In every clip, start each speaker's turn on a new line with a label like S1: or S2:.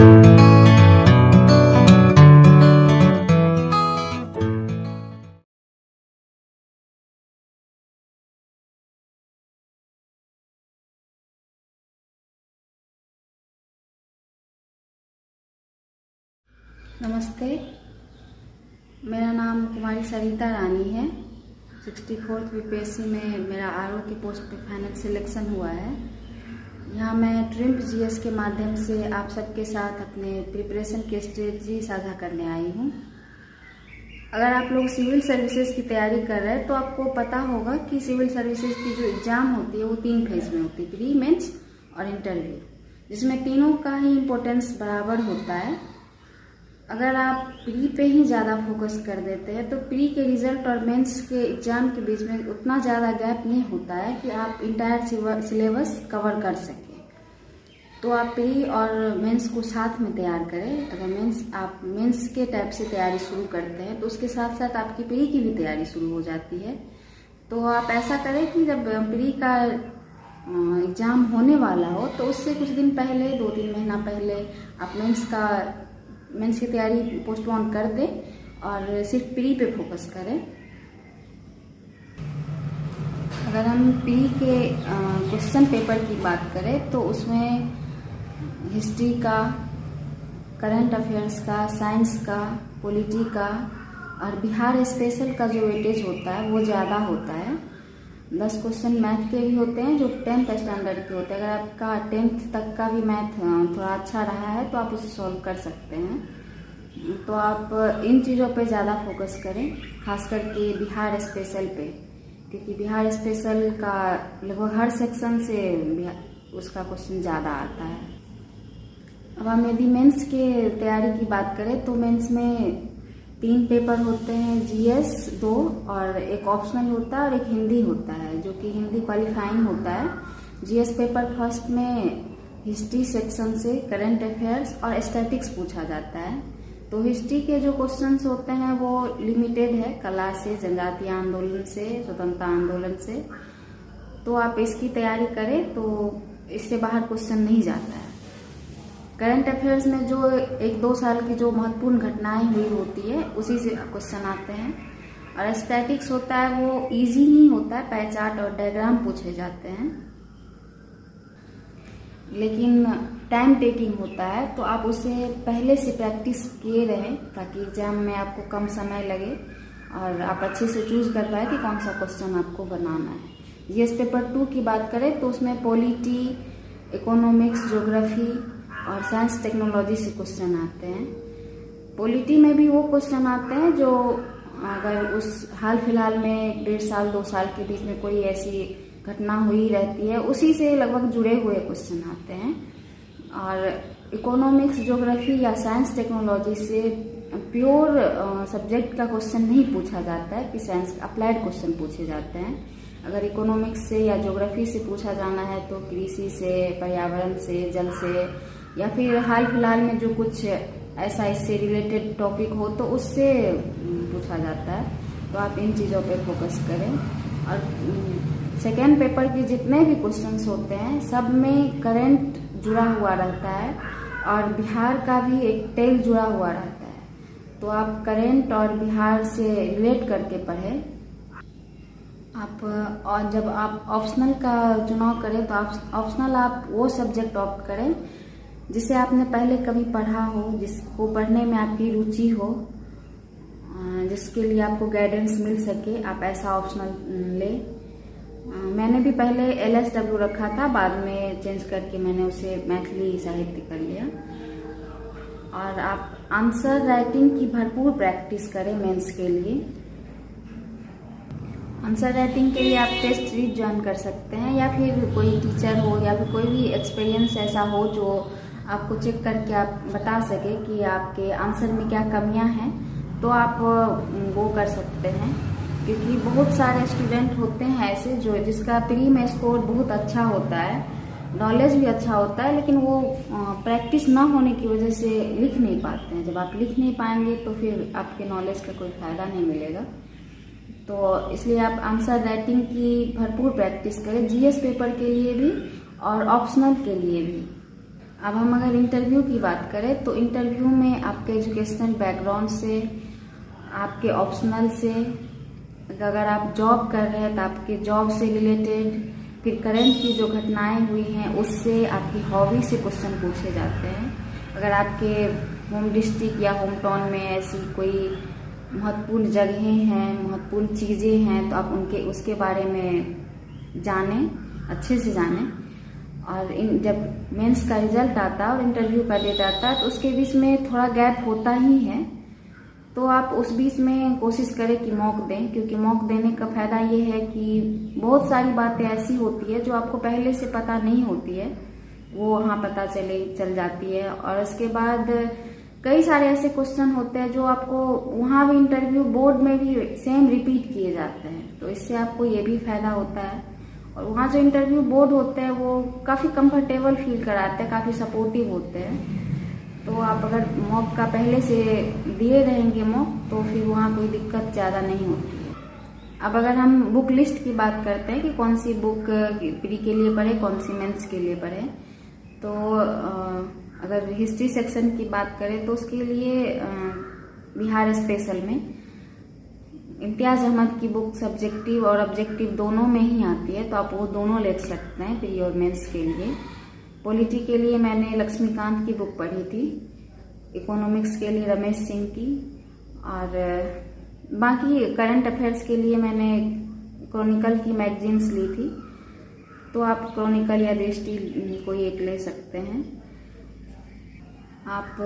S1: नमस्ते, मेरा नाम कुमारी सरिता रानी है। 64th बीपीएससी में मेरा आरओ की पोस्ट पे फाइनल सिलेक्शन हुआ है। यहाँ मैं ट्रिम्प जीएस के माध्यम से आप सबके साथ अपने प्रिपरेशन की स्ट्रेटजी साझा करने आई हूँ। अगर आप लोग सिविल सर्विसेज की तैयारी कर रहे हैं तो आपको पता होगा कि सिविल सर्विसेज की जो एग्ज़ाम होती है वो 3 फेज में होती है, प्री, मेंस और इंटरव्यू, जिसमें तीनों का ही इम्पोर्टेंस बराबर होता है। अगर आप प्री पे ही ज़्यादा फोकस कर देते हैं तो प्री के रिजल्ट और मेंस के एग्ज़ाम के बीच में उतना ज़्यादा गैप नहीं होता है कि आप इंटायर सिलेबस कवर कर सकें। तो आप प्री और मेंस को साथ में तैयार करें। अगर आप मेंस के टाइप से तैयारी शुरू करते हैं तो उसके साथ साथ आपकी प्री की भी तैयारी शुरू हो जाती है। तो आप ऐसा करें कि जब प्री का एग्ज़ाम होने वाला हो तो उससे कुछ दिन पहले, 2-3 महीना पहले आप मेंस की तैयारी पोस्टपोन कर दें और सिर्फ प्री पे फोकस करें। अगर हम प्री के क्वेश्चन पेपर की बात करें तो उसमें हिस्ट्री का, करंट अफेयर्स का, साइंस का, पॉलिटी का और बिहार स्पेशल का जो वेटेज होता है वो ज़्यादा होता है। 10 क्वेश्चन मैथ के भी होते हैं जो 10th स्टैंडर्ड के होते हैं। अगर आपका 10th तक का भी मैथ थोड़ा अच्छा रहा है तो आप उसे सॉल्व कर सकते हैं। तो आप इन चीज़ों पे ज़्यादा फोकस करें, खास करके बिहार स्पेशल पे, क्योंकि बिहार स्पेशल का लगभग हर सेक्शन से उसका क्वेश्चन ज़्यादा आता है। अब हम यदि मेंस के तैयारी की बात करें तो मेंस में 3 पेपर होते हैं, जीएस 2 और एक ऑप्शनल होता है और एक हिंदी होता है, जो कि हिंदी क्वालिफाइंग होता है। जीएस पेपर फर्स्ट में हिस्ट्री सेक्शन से करंट अफेयर्स और स्टैटिक्स पूछा जाता है। तो हिस्ट्री के जो क्वेश्चंस होते हैं वो लिमिटेड है, कला से, जनजातीय आंदोलन से, स्वतंत्रता आंदोलन से। तो आप इसकी तैयारी करें तो इससे बाहर क्वेश्चन नहीं जाता है। करंट अफेयर्स में जो 1-2 साल की जो महत्वपूर्ण घटनाएं हुई होती है उसी से क्वेश्चन आते हैं। और स्टैटिक्स होता है वो इजी ही होता है, पाई चार्ट और डायग्राम पूछे जाते हैं, लेकिन टाइम टेकिंग होता है। तो आप उसे पहले से प्रैक्टिस किए रहें ताकि एग्जाम में आपको कम समय लगे और आप अच्छे से चूज कर पाए कि कौन सा क्वेश्चन आपको बनाना है। जीएस पेपर 2 की बात करें तो उसमें पॉलिटी, इकोनॉमिक्स, ज्योग्राफी और साइंस टेक्नोलॉजी से क्वेश्चन आते हैं। पॉलिटी में भी वो क्वेश्चन आते हैं जो अगर उस हाल फिलहाल में 1-1.5 साल 2 साल के बीच में कोई ऐसी घटना हुई रहती है उसी से लगभग जुड़े हुए क्वेश्चन आते हैं। और इकोनॉमिक्स, ज्योग्राफी या साइंस टेक्नोलॉजी से प्योर सब्जेक्ट का क्वेश्चन नहीं पूछा जाता है कि साइंस अप्लाइड क्वेश्चन पूछे जाते हैं। अगर इकोनॉमिक्स से या ज्योग्राफी से पूछा जाना है तो कृषि से, पर्यावरण से, जल से, या फिर हाल फिलहाल में जो कुछ ऐसा इससे रिलेटेड टॉपिक हो तो उससे पूछा जाता है। तो आप इन चीज़ों पे फोकस करें। और सेकेंड पेपर के जितने भी क्वेश्चंस होते हैं सब में करंट जुड़ा हुआ रहता है और बिहार का भी एक टेल जुड़ा हुआ रहता है। तो आप करंट और बिहार से रिलेट करके पढ़ें। और जब आप ऑप्शनल का चुनाव करें तो ऑप्शनल आप वो सब्जेक्ट ऑप्ट करें जिसे आपने पहले कभी पढ़ा हो, जिसको पढ़ने में आपकी रुचि हो, जिसके लिए आपको गाइडेंस मिल सके, आप ऐसा ऑप्शनल ले। मैंने भी पहले LSW रखा था, बाद में चेंज करके मैंने उसे मैथिली साहित्य कर लिया। और आप आंसर राइटिंग की भरपूर प्रैक्टिस करें मेंस के लिए। आंसर राइटिंग के लिए आप टेस्ट सीरीज ज्वाइन कर सकते हैं, या फिर कोई टीचर हो या फिर कोई भी एक्सपीरियंस ऐसा हो जो आपको चेक करके आप बता सके कि आपके आंसर में क्या कमियां हैं, तो आप वो कर सकते हैं। क्योंकि बहुत सारे स्टूडेंट होते हैं ऐसे जिसका प्री में स्कोर बहुत अच्छा होता है, नॉलेज भी अच्छा होता है, लेकिन वो प्रैक्टिस ना होने की वजह से लिख नहीं पाते हैं। जब आप लिख नहीं पाएंगे तो फिर आपके नॉलेज का कोई फायदा नहीं मिलेगा। तो इसलिए आप आंसर राइटिंग की भरपूर प्रैक्टिस करें, जीएस पेपर के लिए भी और ऑप्शनल के लिए भी। अब हम अगर इंटरव्यू की बात करें तो इंटरव्यू में आपके एजुकेशनल बैकग्राउंड से, आपके ऑप्शनल से, अगर आप जॉब कर रहे हैं तो आपके जॉब से रिलेटेड, फिर करंट की जो घटनाएं हुई हैं उससे, आपकी हॉबी से क्वेश्चन पूछे जाते हैं। अगर आपके होम डिस्ट्रिक्ट या होम टाउन में ऐसी कोई महत्वपूर्ण जगहें हैं, महत्वपूर्ण चीज़ें हैं, तो आप उसके बारे में जानें, अच्छे से जानें। और जब मेंस का रिजल्ट आता है और इंटरव्यू का डेट आता है तो उसके बीच में थोड़ा गैप होता ही है, तो आप उस बीच में कोशिश करें कि मॉक दें, क्योंकि मॉक देने का फायदा ये है कि बहुत सारी बातें ऐसी होती है जो आपको पहले से पता नहीं होती है, वो वहाँ पता चल जाती है। और उसके बाद कई सारे ऐसे क्वेश्चन होते हैं जो आपको वहाँ भी इंटरव्यू बोर्ड में भी सेम रिपीट किए जाते हैं, तो इससे आपको ये भी फायदा होता है। और वहाँ जो इंटरव्यू बोर्ड होते हैं वो काफ़ी कंफर्टेबल फील कराते हैं, काफ़ी सपोर्टिव होते हैं। तो आप अगर मॉक का पहले से दिए रहेंगे मॉक, तो फिर वहाँ कोई दिक्कत ज़्यादा नहीं होती है। अब अगर हम बुक लिस्ट की बात करते हैं कि कौन सी बुक प्री के लिए पढ़े, कौन सी मेंस के लिए पढ़े, तो अगर हिस्ट्री सेक्शन की बात करें तो उसके लिए बिहार स्पेशल में इम्तियाज़ अहमद की बुक सब्जेक्टिव और ऑब्जेक्टिव दोनों में ही आती है, तो आप वो दोनों ले सकते हैं प्री और मेंस के लिए। पॉलिटी के लिए मैंने लक्ष्मीकांत की बुक पढ़ी थी, इकोनॉमिक्स के लिए रमेश सिंह की, और बाकी करंट अफेयर्स के लिए मैंने क्रॉनिकल की मैगजीन्स ली थी, तो आप क्रॉनिकल या दृष्टि कोई एक ले सकते हैं। आप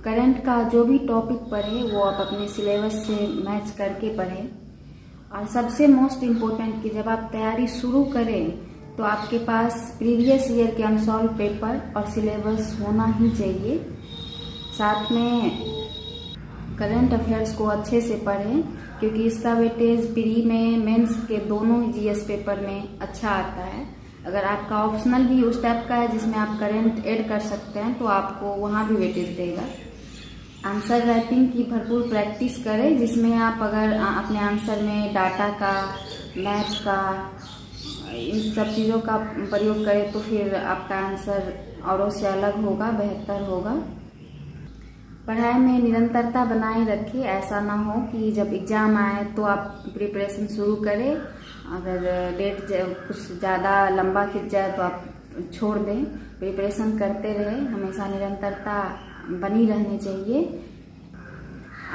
S1: करंट का जो भी टॉपिक पढ़े वो आप अपने सिलेबस से मैच करके पढ़ें। और सबसे मोस्ट इम्पोर्टेंट कि जब आप तैयारी शुरू करें तो आपके पास प्रीवियस ईयर के अनसॉल्व पेपर और सिलेबस होना ही चाहिए। साथ में करंट अफेयर्स को अच्छे से पढ़ें, क्योंकि इसका वेटेज प्री में, मेंस के दोनों ही जीएस पेपर में अच्छा आता है। अगर आपका ऑप्शनल भी उस टाइप का है जिसमें आप करंट ऐड कर सकते हैं तो आपको वहाँ भी वेटेज देगा। आंसर राइटिंग की भरपूर प्रैक्टिस करें, जिसमें आप अगर अपने आंसर में डाटा का, मैथ का, इन सब चीज़ों का प्रयोग करें तो फिर आपका आंसर औरों से अलग होगा, बेहतर होगा। पढ़ाई में निरंतरता बनाए रखें, ऐसा ना हो कि जब एग्ज़ाम आए तो आप प्रिपरेशन शुरू करें, अगर डेट कुछ ज़्यादा लंबा खिंच जाए तो आप छोड़ दें। प्रिपरेशन करते रहें, हमेशा निरंतरता बनी रहनी चाहिए।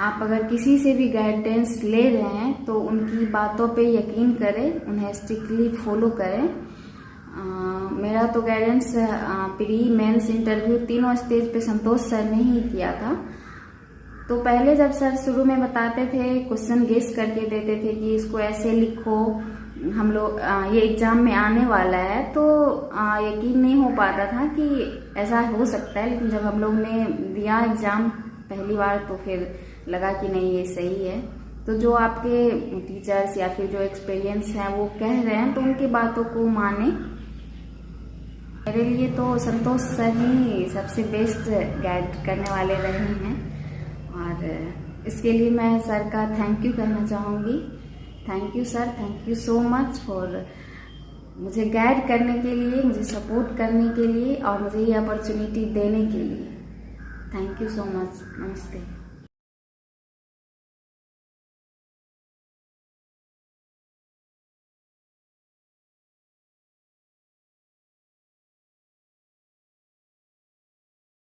S1: आप अगर किसी से भी गाइडेंस ले रहे हैं तो उनकी बातों पे यकीन करें, उन्हें स्ट्रिक्टली फॉलो करें। मेरा तो गाइडेंस प्री, मेंस, इंटरव्यू तीनों स्टेज पे संतोष सर ने ही किया था। तो पहले जब सर शुरू में बताते थे, क्वेश्चन गेस करके देते थे कि इसको ऐसे लिखो, हम लोग ये एग्जाम में आने वाला है, तो यकीन नहीं हो पाता था कि ऐसा हो सकता है। लेकिन जब हम लोग ने दिया एग्जाम पहली बार तो फिर लगा कि नहीं, ये सही है। तो जो आपके टीचर्स या फिर जो एक्सपीरियंस हैं वो कह रहे हैं तो उनकी बातों को माने। मेरे लिए तो संतोष सर ही सबसे बेस्ट गाइड करने वाले रहे हैं, और इसके लिए मैं सर का थैंक यू कहना चाहूँगी। Thank you sir, thank you so much for मुझे गाइड करने के लिए, मुझे सपोर्ट करने के लिए और मुझे ये अपॉर्चुनिटी देने के लिए। Thank you so much. नमस्ते।